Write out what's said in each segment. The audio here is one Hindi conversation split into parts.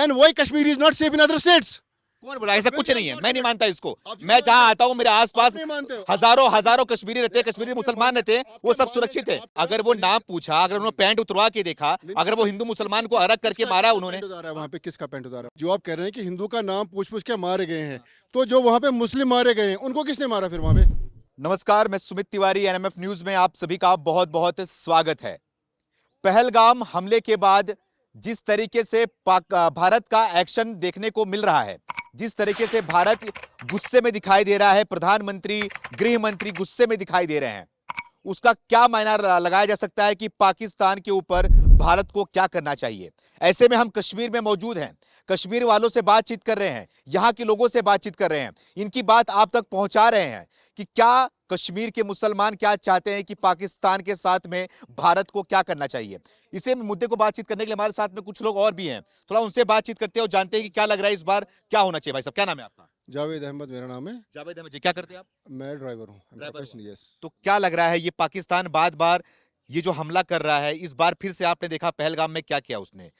then why Kashmir is not safe in other states? कौन बोला? ऐसा कुछ नहीं है, मैं नहीं मानता इसको। मैं जहां आता हूं मेरे आसपास हजारों कश्मीरी रहते हैं, कश्मीरी मुसलमान रहते हैं, वो सब सुरक्षित है। अगर वो नाम पूछा, अगर उन्होंने पैंट उतरवा के देखा, अगर वो हिंदू मुसलमान को अलग करके मारा उन्होंने, वहाँ पे किसका पैंट उतारा? जो आप कह रहे हैं कि हिंदू का नाम पूछ पूछ के मारे गए हैं, तो जो वहाँ पे मुस्लिम मारे गए हैं उनको किसने मारा फिर वहाँ पे? नमस्कार, मैं सुमित तिवारी, एनएमएफ न्यूज में आप सभी का बहुत बहुत स्वागत है। पहलगाम हमले के बाद जिस तरीके से भारत का एक्शन देखने को मिल रहा है, जिस तरीके से भारत गुस्से में दिखाई दे रहा है, प्रधानमंत्री, गृह मंत्री गुस्से में दिखाई दे रहे हैं, उसका क्या मायना लगाया जा सकता है कि पाकिस्तान के ऊपर भारत को क्या करना चाहिए। ऐसे में हम कश्मीर में मौजूद हैं, कश्मीर वालों से बातचीत कर रहे हैं, यहाँ के लोगों से बातचीत कर रहे हैं, इनकी बात आप तक पहुंचा रहे हैं कि क्या कश्मीर के मुसलमान क्या चाहते हैं कि पाकिस्तान के साथ में भारत को क्या करना चाहिए। इसे मुद्दे को बातचीत करने के लिए हमारे साथ में कुछ लोग और भी हैं, थोड़ा उनसे बातचीत करते हैं और जानते हैं कि क्या लग रहा है इस बार क्या होना चाहिए। भाई साहब, क्या नाम है आपका? जावेद अहमद मेरा नाम है। जावेद अहमद जी, क्या करते हैं आप? मैं ड्राइवर हूँ। तो क्या लग रहा है ये पाकिस्तान बार ये जो हमला कर रहा है, इस बार फिर से आपने देखा पहलगाम में क्या किया उसने,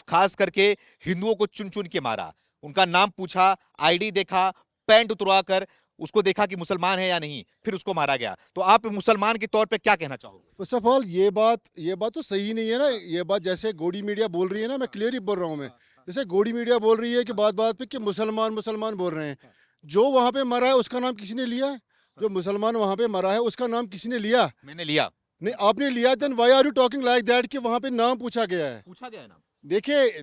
खास करके हिंदुओं को चुन चुन के मारा, उनका नाम पूछा, आईडी देखा, पैंट उतरवा कर उसको देखा कि मुसलमान है या नहीं, फिर उसको मारा गया। तो आप मुसलमान के तौर पे क्या कहना चाहोगे? फर्स्ट ऑफ ऑल ये बात तो सही नहीं है ना। ये बात जैसे गोडी मीडिया बोल रही है ना, मैं क्लियर ही बोल रहा हूँ। मैं जैसे गोडी मीडिया बोल रही है कि बात पे कि मुसलमान बोल रहे हैं। जो वहाँ पे मरा है उसका नाम किसी ने लिया? जो मुसलमान वहाँ पे मरा है उसका नाम किसी ने लिया? मैंने लिया। नहीं, आपने लिया। Then why are you talking like that कि वहाँ पे नाम पूछा गया है? पूछा गया है नाम। देखिए,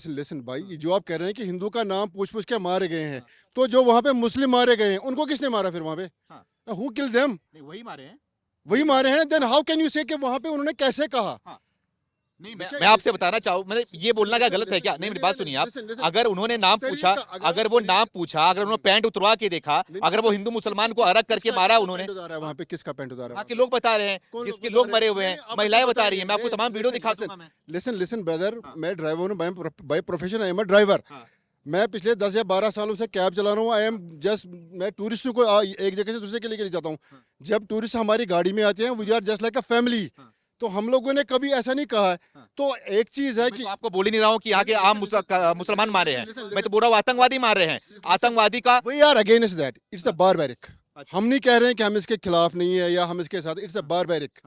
लिसन भाई, ये जो आप कह रहे हैं कि हिंदू का नाम पूछ पूछ के मारे गए हैं, तो जो वहाँ पे मुस्लिम मारे गए हैं उनको किसने मारा फिर वहाँ पे? Who kill them? वही मारे हैं। वही मारे हैं। देन हाउ कैन यू से कि वहाँ पे उन्होंने कैसे कहा? नहीं, मैं आपसे बताना चाहूँ, मतलब ये बोलना क्या गलत है क्या? नहीं, मेरी बात सुनिए आप। अगर उन्होंने नाम पूछा, अगर वो नाम पूछा, अगर उन्होंने पैंट उतरवा के देखा, अगर वो हिंदू मुसलमान को अलग करके मारा उन्होंने, वहाँ पे किसका पैंट उतारा? वहाँ के लोग बता रहे हैं, जिसके लोग मरे हुए हैं, महिलाएं बता रही हैं, मैं आपको तमाम वीडियो दिखा दूंगा। मैं लिसन ब्रदर, मैं ड्राइवर हूँ, by profession I am a driver. मैं पिछले 10 या 12 सालों से कैब चला रहा हूँ। आई एम जस्ट, मैं टूरिस्टों को एक जगह से दूसरे के लेके जाता हूँ। जब टूरिस्ट हमारी गाड़ी में आते हैं, we are just like a family. तो हम लोगों ने कभी ऐसा नहीं कहा है। तो एक चीज है कि तो आपको बोल ही नहीं रहा हूँ कि यहाँ के आम मुसलमान मारे हैं, मैं तो बोल रहा हूँ आतंकवादी मार रहे हैं। आतंकवादी का we are against that. It's a barbaric. हम नहीं कह रहे हैं कि हम इसके खिलाफ नहीं है या हम इसके साथ। It's a barbaric.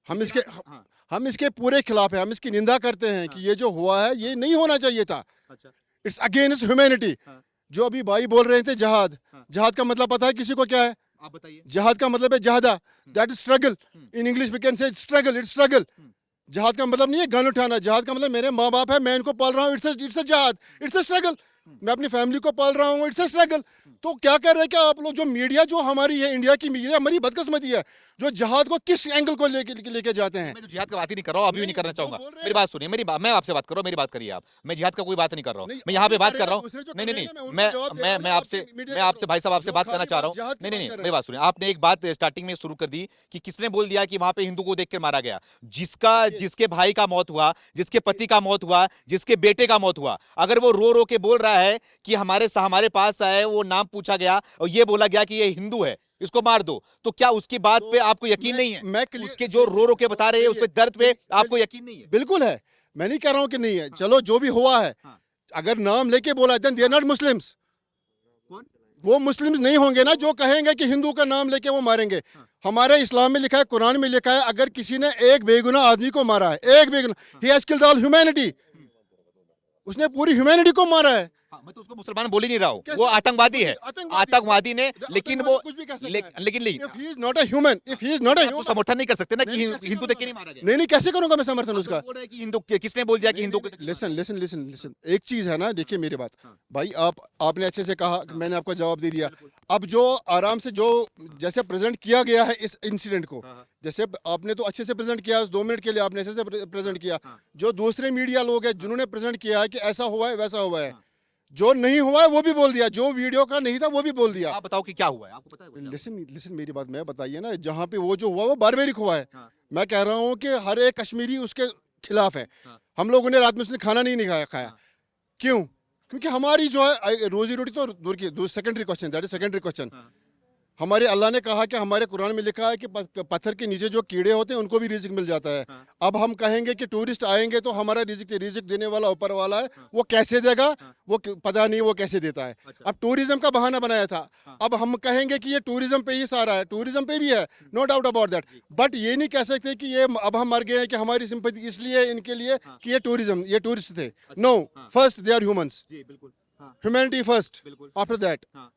हम इसके पूरे खिलाफ है। हम इसकी निंदा करते हैं कि ये जो हुआ है ये नहीं होना चाहिए था। It's against humanity. जो अभी भाई बोल रहे थे जहाद, जहाद का मतलब पता है किसी को क्या है? आप बताइए। जहाद का मतलब है जहादा, that is struggle. In English we can say struggle, it's struggle. जहाद का मतलब नहीं है गन उठाना। जहाद का मतलब मेरे माँ बाप है, मैं इनको पाल रहा हूँ, इट्स अ जहाद, इट्स अ स्ट्रगल। मैं अपनी फैमिली को पाल रहा हूँ, इट्स अ स्ट्रगल। तो क्या कर रहे हैं क्या आप लोग? जो मीडिया जो हमारी है, इंडिया की मीडिया, हमारी बदकिस्मती है, जो जहाद को किस एंगल को लेके जाते हैं। मैं तो जिहाद की बात ही नहीं कर रहा हूँ, अभी भी नहीं करना चाहूंगा। मेरी बात सुनिए, मैं आपसे बात कर रहा हूँ, मेरी बात करिए आप। मैं जिहाद का कोई बात नहीं कर रहा हूँ, मैं यहाँ पे बात कर रहा हूँ। नहीं, मैं आपसे भाई साहब आपसे बात करना चाह रहा हूँ। नहीं, मेरी बात सुनिए। आपने एक बात स्टार्टिंग में शुरू कर दी कि किसने बोल दिया कि वहां पे हिंदू को देख कर मारा गया। जिसके भाई का मौत हुआ, जिसके पति का मौत हुआ, जिसके बेटे का मौत हुआ, अगर वो रो के बोल रहा है कि हमारे पास आए, वो नाम पूछा गया और ये बोला गया कि ये हिंदू है, इसको मार दो, तो क्या उसकी बात पे आपको यकीन नहीं है? उसके जो रो के बता रहे हैं उस पे दर्द पे आपको यकीन नहीं है? बिल्कुल है, मैं नहीं कह रहा हूं कि नहीं है। चलो जो भी हुआ है, अगर नाम लेके बोला then they are not Muslims. वो मुस्लिम्स नहीं होंगे ना जो कहेंगे कि हिंदू का नाम लेके वो मारेंगे। हमारे इस्लाम में लिखा है, कुरान में लिखा है, अगर किसी ने एक बेगुनाह आदमी को मारा है, एक बेगुनाह, he has killed all humanity, उसने पूरी ह्यूमैनिटी को मारा है। मैं तो उसको मुसलमान बोल ही नहीं रहा हूँ, वो आतंकवादी है। आतंकवादी ने, लेकिन वो लेकिन नहीं, if he is not a human, if he is not a human, समर्थन नहीं कर सकते ना कि हिंदू देख के नहीं मारा गया। नहीं, कैसे करूंगा मैं समर्थन उसका? कि हिंदू, किसने बोल दिया कि हिंदू? लिसन, एक चीज है ना, देखिए मेरी बात भाई, आपने अच्छे से कहा, मैंने आपको जवाब दे दिया। अब जो आराम से जो जैसे प्रेजेंट किया गया है इस इंसिडेंट को, जैसे आपने तो अच्छे से प्रेजेंट किया, 2 मिनट के लिए आपने अच्छे से प्रेजेंट किया। जो दूसरे मीडिया लोग हैं जिन्होंने प्रेजेंट किया है कि ऐसा हुआ है, वैसा हुआ है, जो नहीं हुआ है वो भी बोल दिया, जो वीडियो का नहीं था वो भी बोल दिया। आप बताओ कि क्या हुआ है, आपको पता है? लिसन मेरी बात, मैं बताइए ना, जहाँ पे वो जो हुआ वो बारबेरिक हुआ है। मैं कह रहा हूँ कि हर एक कश्मीरी उसके खिलाफ है। हम लोगों ने रात में उसने खाना नहीं खाया। क्यों? क्योंकि हमारी जो है रोजी रोटी तो दूर की, secondary question, that is secondary question. हमारे अल्लाह ने कहा कि हमारे कुरान में लिखा है कि पत्थर के नीचे जो कीड़े होते हैं उनको भी रिजिक मिल जाता है। हाँ। अब हम कहेंगे कि टूरिस्ट आएंगे तो हमारा रिजिक देने वाला ऊपर वाला है, वो कैसे देगा, वो पता नहीं वो कैसे देता है। अच्छा। अब टूरिज्म का बहाना बनाया था, हाँ। अब हम कहेंगे कि ये टूरिज्म पे ही सारा है, टूरिज्म पे भी है, no doubt about that, but ये नहीं कह सकते कि ये अब हम मर गए हैं कि हमारी सिंपैथी इसलिए इनके लिए हाँ। कि ये टूरिज्म, ये टूरिस्ट थे। अच्छा। नो, हाँ। फर्स्ट दे आर ह्यूमंस, जी बिल्कुल। हाँ। ह्यूमैनिटी फर्स्ट, बिल्कुल। After that. हाँ।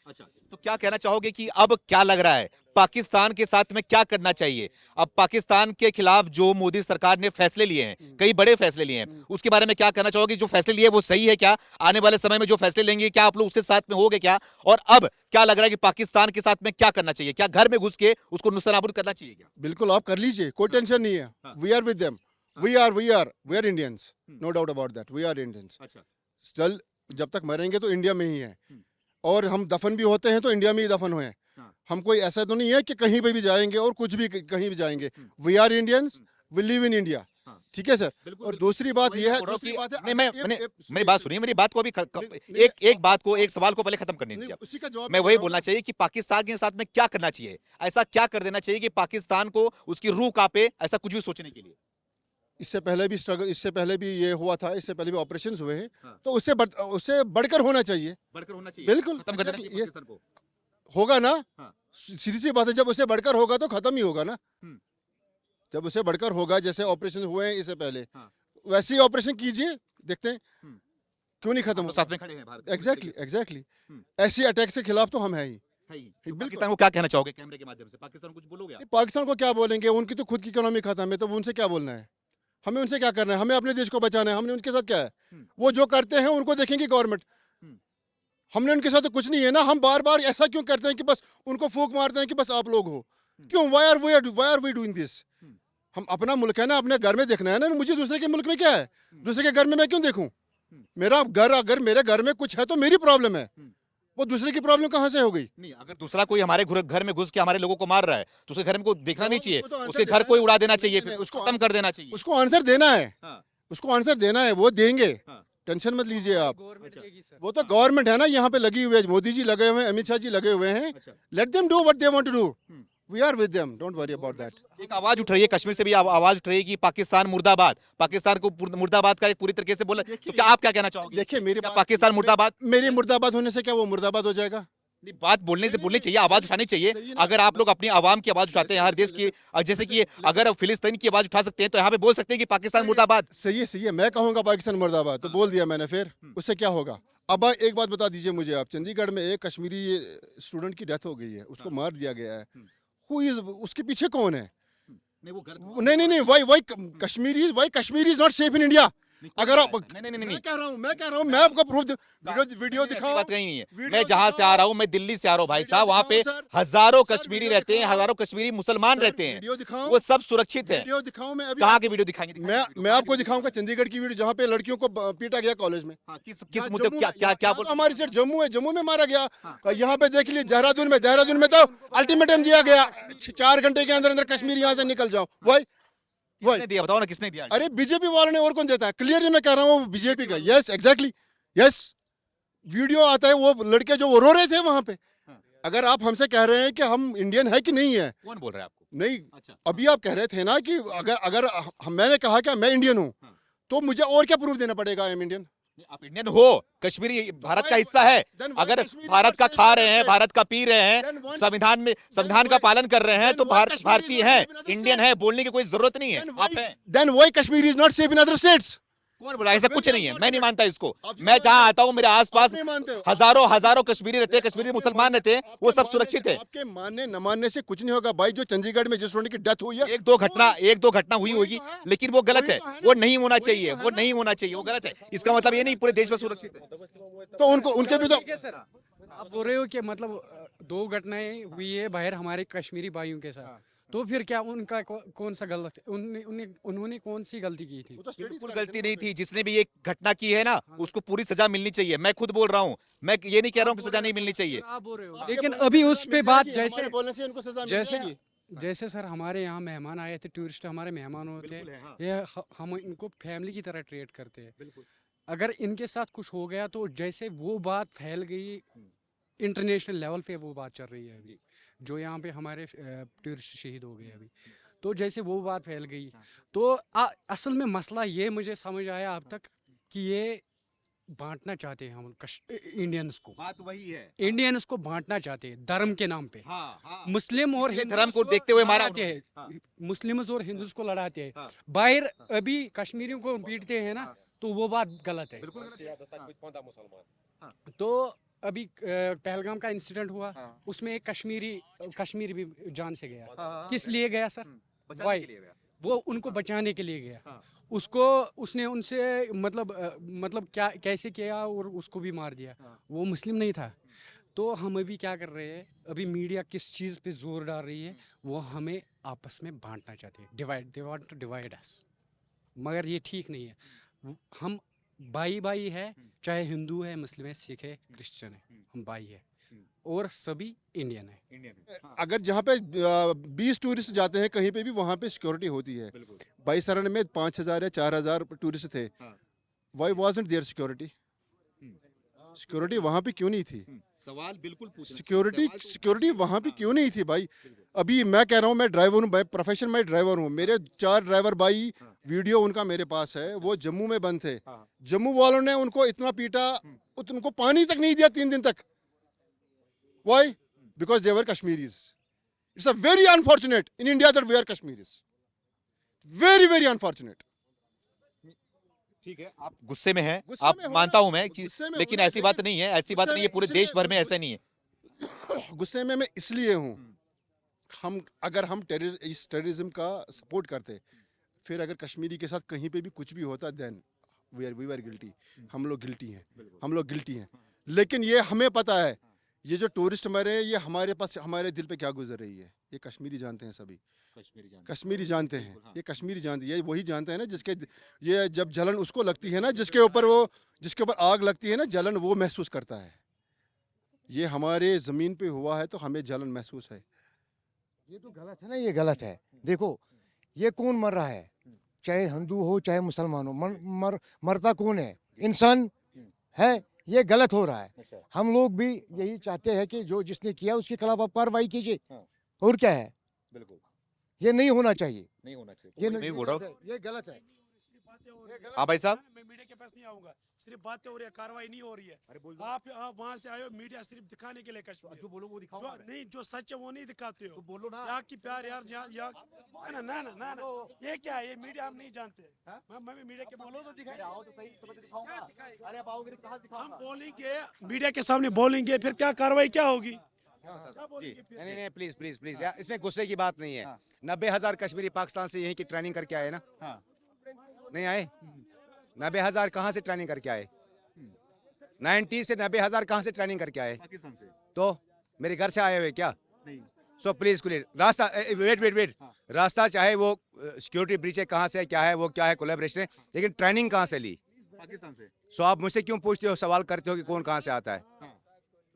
अच्छा, तो क्या कहना चाहोगे कि अब क्या लग रहा है पाकिस्तान के साथ में क्या करना चाहिए? अब पाकिस्तान के खिलाफ जो मोदी सरकार ने फैसले लिए हैं, कई बड़े फैसले लिए हैं, उसके बारे में क्या कहना चाहोगे? जो फैसले लिए वो सही है क्या? आने वाले समय में जो फैसले लेंगे क्या आप लोग उसके साथ में होगे क्या? और अब क्या लग रहा है कि पाकिस्तान के साथ में क्या करना चाहिए? क्या घर में घुस के उसको नुस्तानाबूद करना चाहिए क्या? बिल्कुल आप कर लीजिए, कोई टेंशन नहीं है। हाँ। We are with them, we are Indians, hmm. No doubt about that, we are Indians. अच्छा। स्टिल जब तक मरेंगे तो इंडिया में ही है, हम्म। और हम दफन भी होते हैं तो इंडिया में ही दफन हुए हैं। हाँ। हम कोई ऐसा तो नहीं है कि कहीं पे भी जाएंगे और कुछ भी कहीं भी जाएंगे। We are Indians, we live in India. हाँ। ठीक है सर। बिल्कुल, और बिल्कुल। दूसरी बात वही यह मैं है, बोल रहा हूँ दूसरी कि बात है, नहीं, मेरी बात सुनिए, मेरी बात को अभी नहीं, एक बात को, एक सवाल को पहले खत्म करने दीजिए आप। उसी का जवाब मैं दे वही रहा हूँ बोलना ना। चाहिए कि पाकिस्तान के साथ में क्या करना चाहिए, ऐसा क्या कर देना चाहिए कि पाकिस्तान को उसकी रूह कांपे, ऐसा कुछ भी सोचने के लिए? इससे पहले भी स्ट्रगल, इससे पहले भी ये हुआ था, इससे पहले भी ऑपरेशन हुए हैं, हाँ। तो उससे बढ़कर होना चाहिए। बढ़कर होना चाहिए, बिल्कुल, खत्म कर देना चाहिए ये पाकिस्तान को। होगा ना। हाँ। सीधी सी बात है, जब उससे बढ़कर होगा तो खत्म ही होगा ना। हम्म। जब उससे बढ़कर होगा, जैसे ऑपरेशन हुए हैं इससे पहले, हाँ। वैसे ही ऑपरेशन कीजिए, देखते हैं हम्म। क्यों नहीं हम खत्म तो होगा। साथ में खड़े हैं भारत के, एग्जैक्टली एग्जैक्टली, हम्म। ऐसी अटैक के खिलाफ तो हम हैं ही। है ही। तो बिल्कुल। पाकिस्तान को क्या कहना चाहोगे कैमरे के माध्यम से? पाकिस्तान को कुछ बोलोगे आप? पाकिस्तान को क्या बोलेंगे, उनकी तो खुद की इकोनॉमी खत्म है, तो उनसे क्या बोलना है। हमें उनसे क्या करना है, हमें अपने देश को बचाना है, हमने उनके साथ क्या है। हम्म। वो जो करते हैं उनको देखेंगी गवर्नमेंट, हम्म। हमने उनके साथ तो कुछ नहीं है ना। हम बार बार ऐसा क्यों करते हैं कि बस उनको फूंक मारते हैं कि बस आप लोग हो। क्यों, why are we doing this. Hmm. हम अपना मुल्क है ना, अपने घर में देखना है ना। मुझे दूसरे के मुल्क में क्या है, दूसरे के घर में मैं क्यों देखूं। मेरा घर, अगर मेरे घर में कुछ है तो मेरी प्रॉब्लम है, वो दूसरे की प्रॉब्लम कहां से हो गई। नहीं, अगर दूसरा कोई हमारे घर में घुस के हमारे लोगों को मार रहा है तो उसके घर में को देखना नहीं चाहिए, उसको तो आंसर उसके देना घर है कोई ना। उड़ा देना नहीं, चाहिए, नहीं, फिर उसको खत्म कर देना चाहिए। उसको आंसर देना है, हाँ। उसको आंसर देना है, वो देंगे। हाँ। टेंशन मत लीजिए आप। गवर्नमेंट देगी सर। वो तो गवर्नमेंट है ना, यहाँ पे लगी हुई है, मोदी जी लगे हुए हैं, अमित शाह जी लगे हुए हैं। अच्छा। Let them do what they want to do, we are with them, don't worry about that. एक आवाज उठ रही है, कश्मीर से भी आवाज उठ रही है कि पाकिस्तान मुर्दाबाद, पाकिस्तान को मुर्दाबाद का एक पूरी तरीके से बोला, तो क्या आप क्या कहना चाहोगे? देखिए मेरी क्या बात, पाकिस्तान मुर्दाबाद? मेरी मुर्दाबाद होने से क्या वो मुर्दाबाद हो जाएगा। नहीं, बात बोलने से बोलनी चाहिए, आवाज उठानी चाहिए। सही है ना। अगर आप लोग अपनी आवाम की आवाज उठाते हैं हर देश की, जैसे कि अगर फिलिस्तीन की आवाज उठा सकते हैं तो यहाँ पे बोल सकते हैं कि पाकिस्तान मुर्दाबाद। सही है, सही है, मैं कहूँगा पाकिस्तान मुर्दाबाद, तो बोल दिया मैंने, फिर उससे क्या होगा। अब एक बात बता दीजिए मुझे आप, चंडीगढ़ में एक कश्मीरी स्टूडेंट की डेथ हो गई है, उसको मार दिया गया है, हु इज, उसके पीछे कौन है। नहीं, वो नहीं नहीं नहीं, why Kashmiri is not safe in India. अगर आप, नहीं, मैं कह रहा हूँ, मैं आपको प्रूफ, वीडियो ऐसी दिखाओ। बात कहीं नहीं है। वीडियो मैं जहां से आ रहा हूं, मैं दिल्ली से आ रहा हूं भाई साहब, वहां पे दिखाओ सर। हजारों सर, कश्मीरी वीडियो रहते हैं, दिखाओ। हजारों कश्मीरी मुसलमान सर, रहते हैं, वीडियो दिखाओ। वो सब सुरक्षित है। वीडियो दिखाऊं मैं अभी। कहाँ की वीडियो दिखाएंगे? मैं आपको दिखाऊंगा चंडीगढ़ की वीडियो, जहाँ पे लड़कियों को पीटा गया कॉलेज में। हाँ, किस यहाँ मुद्दे जम्मू क्या में- क्या क्या यहाँ बोल? तो हमारी स्टेट जम्मू है, जम्मू में मारा गया। यहाँ पे देख लीजिए, देहरादून में तो अल्टीमेटम दिया गया, 4 घंटे के अंदर अंदर कश्मीर यहाँ से निकल जाओ। वाई किसने दिया, बताओ ना किसने दिया? अरे बीजेपी वालों ने, और कौन देता है। क्लियरली मैं कह रहा हूँ, वो बीजेपी का। यस एग्जैक्टली, यस, वीडियो आता है, वो लड़के जो वो रो रहे थे वहां पे। अगर आप हमसे कह रहे हैं कि हम इंडियन है कि नहीं है, कौन बोल रहा है आपको? नहीं, अच्छा। अभी आप कह रहे थे ना कि अगर मैंने कहा कि मैं इंडियन हूँ, तो मुझे और क्या प्रूफ देना पड़ेगा आई एम इंडियन। आप इंडियन हो, कश्मीरी भारत का हिस्सा है। Then why अगर Kashmiri भारत का not खा safe रहे in हैं, other भारत का पी रहे Then हैं, one- संविधान का why- पालन कर रहे हैं, तो then why Kashmiri भारतीय is not हैं, safe in other Indian states? है, बोलने की कोई जरूरत नहीं है। Then आप why- हैं। Then why Kashmir is not safe in other states? कौन बोला? ऐसा कुछ नहीं है, मैं नहीं मानता इसको। आप क्यों मैं मानते जहां हो? आता हूं, मेरे आसपास आप नहीं मानते हो? हजारों कश्मीरी रहते हैं, कश्मीरी मुसलमान रहते हैं, वो सब आपके सुरक्षित है। आपके मानने न मानने से कुछ नहीं होगा भाई। जो चंडीगढ़ में जिस स्टूडेंट की डेथ हुई है, एक दो घटना हुई वही होगी, तो है। लेकिन वो गलत वही है, तो है ना। वो नहीं होना वही तो चाहिए, है वो ना। नहीं होना चाहिए, वो गलत है। इसका मतलब ये नहीं पूरे देश में सुरक्षित है। तो उनको, उनके भी तो, ठीक है सर, आप बोल रहे हो कि मतलब 2 घटनाएं हुई है बाहर हमारे कश्मीरी भाइयों के साथ, तो फिर क्या उनका कौन सा गलत है? उन्होंने कौन सी गलती की थी? बिल्कुल गलती नहीं थी। जिसने भी ये घटना की है ना, उसको पूरी सजा मिलनी चाहिए। मैं खुद बोल रहा हूँ, मैं ये नहीं कह रहा हूँ कि सजा नहीं मिलनी चाहिए। आप बोल रहे हो, लेकिन अभी उस पे बात जैसे बोलने से उनको सजा मिल जैसे जाएगी। जैसे सर हमारे यहाँ मेहमान आए थे, टूरिस्ट हमारे मेहमान होते बिल्कुल है, हाँ। हैं, ये हम इनको फैमिली की तरह ट्रीट करते हैं। अगर इनके साथ कुछ हो गया तो जैसे वो बात फैल गई इंटरनेशनल लेवल पे वो बात चल रही है अभी, जो यहाँ पे हमारे टूरिस्ट शहीद हो गए अभी। तो जैसे वो बात फैल गई, तो असल में मसला ये मुझे समझ आया अब तक कि ये बांटना चाहते हैं हम इंडियंस को, बात वही है। इंडियंस को बांटना चाहते हैं धर्म के नाम पे। हाँ, हाँ। मुस्लिम और इसलिए हिंदू धर्म को देखते हुए मारा लड़ाते हैं, हाँ। मुस्लिम्स और हिंदूज को लड़ाते हैं। हाँ। बाहर अभी कश्मीरियों को पीटते हैं ना, तो वो बात गलत है। बिल्कुल गलत है। तो अभी पहलगाम का इंसिडेंट हुआ, हाँ। उसमें एक कश्मीरी भी जान से गया। हाँ, किस लिए गया सर? बचाने वाई? के लिए गया। वो उनको बचाने के लिए गया। हाँ। उसको उसने उनसे मतलब क्या कैसे किया और उसको भी मार दिया। हाँ। वो मुस्लिम नहीं था। तो हम अभी क्या कर रहे हैं, अभी मीडिया किस चीज़ पे जोर डाल रही है, वो हमें आपस में बांटना चाहते हैं, they want to divide us. मगर ये ठीक नहीं है। हम भाई भाई है, चाहे हिंदू है, मुस्लिम है, सिख है, क्रिश्चियन है, हम भाई है और सभी इंडियन है। इंडियन। अगर जहाँ पे 20 टूरिस्ट जाते हैं कहीं पे भी, वहाँ पे सिक्योरिटी होती है। बिल्कुल। 22 में 5000 या 4000 टूरिस्ट थे। हाँ। Why wasn't their security? Security वहाँ पे क्यों नहीं थी? सवाल बिल्कुल पूछना सिक्योरिटी वहाँ पे क्यों नहीं थी भाई? अभी मैं कह रहा हूँ, मैं ड्राइवर हूँ, प्रोफेशन में ड्राइवर हूँ। मेरे 4 ड्राइवर भाई, वीडियो उनका मेरे पास है, वो जम्मू में बंद थे। जम्मू वालों ने उनको इतना पीटा, उनको पानी तक नहीं दिया 3 दिन तक। Why? Because they were Kashmiris. It's a very unfortunate in India that we are Kashmiris. Very, very unfortunate. ठीक है, आप गुस्से में हैं, गुस्से आप में होना- मानता हूँ मैं एक चीज, गुस्से में लेकिन होना ऐसी बात नहीं है, ऐसी बात गुस्से नहीं है, में पूरे इसलिए- देश भर में ऐसा नहीं है। गुस्से में मैं इसलिए हूँ, हम अगर हम इस टेररिज्म का सपोर्ट करते, फिर अगर कश्मीरी के साथ कहीं पे भी कुछ भी होता, देन वी आर गिल्टी। हम लोग गिल्टी हैं, हम लोग गिल्टी हैं। लेकिन ये हमें पता है, ये जो टूरिस्ट मरे, ये हमारे पास, हमारे दिल पे क्या गुजर रही है, ये कश्मीरी जानते हैं। सभी कश्मीरी जानते हैं, ये कश्मीरी जानते हैं। ये वही जानते हैं ना जिसके, ये जब जलन उसको लगती है ना, जिसके ऊपर आग लगती है ना, जलन वो महसूस करता है। ये हमारे ज़मीन पे हुआ है तो हमें जलन महसूस है। ये तो गलत है ना, ये गलत है। देखो ये कौन मर रहा है, चाहे हिंदू हो चाहे मुसलमान हो, मरता कौन है? इंसान है। ये गलत हो रहा है। हम लोग भी यही चाहते हैं कि जो जिसने किया उसके खिलाफ आप कार्रवाई कीजिए। और क्या है, बिल्कुल ये नहीं होना चाहिए, नहीं होना चाहिए। ये मैं बोल रहा हूँ, ये गलत है। हाँ भाई साहब, मैं मीडिया के पास नहीं आऊंगा, सिर्फ बातें हो रही है, कार्रवाई नहीं हो रही है। अरे बोल आप वहाँ से आए हो, मीडिया सिर्फ दिखाने के लिए कश्मीर, बोलो वो दिखाओ जो नहीं, जो सच है वो नहीं दिखाते हो। तो बोलो ना। यहाँ की प्यार यार, यहाँ ना ना ना ना ना, ये क्या है, ये मीडिया हम नहीं जानते। मैं मीडिया के बोलो तो दिखाए, अरे आप आओगे कहाँ हम बोलेंगे मीडिया के सामने, बोलेंगे फिर क्या कार्रवाई क्या होगी? क्या बोलेंगे फिर? नहीं नहीं प्लीज प्लीज प्लीज यार, इसमें गुस्से की बात नहीं है। 90,000 कश्मीरी पाकिस्तान से यहीं की ट्रेनिंग करके आए ना। नहीं आए? 90,000 कहाँ से ट्रेनिंग करके आए? 90 से 90,000 कहाँ से ट्रेनिंग करके आए? पाकिस्तान से तो मेरे घर से आए हुए क्या? नहीं। सो प्लीज क्लियर रास्ता, वेट रास्ता, चाहे वो सिक्योरिटी ब्रीच है, कहाँ से है, क्या है, वो क्या है, कोलैबोरेशन है, लेकिन ट्रेनिंग कहाँ से ली? पाकिस्तान से। सो आप मुझसे क्यों पूछते हो, सवाल करते हो कि कौन कहाँ से आता है?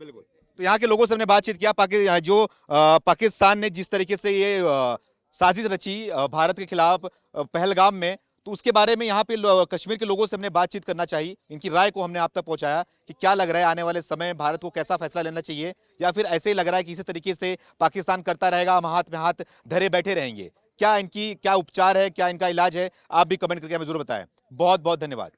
बिल्कुल। तो यहाँ के लोगों से हमने बातचीत किया, पाकिस्तान ने जिस तरीके से ये साजिश रची भारत के खिलाफ पहलगाम में, तो उसके बारे में यहाँ पे कश्मीर के लोगों से हमने बातचीत करना चाहिए। इनकी राय को हमने आप तक पहुंचाया कि क्या लग रहा है आने वाले समय में भारत को कैसा फैसला लेना चाहिए, या फिर ऐसे ही लग रहा है कि इसी तरीके से पाकिस्तान करता रहेगा, हम हाथ में हाथ धरे बैठे रहेंगे। क्या इनकी क्या उपचार है, क्या इनका इलाज है, आप भी कमेंट करके हमें जरूर बताएं। बहुत बहुत धन्यवाद।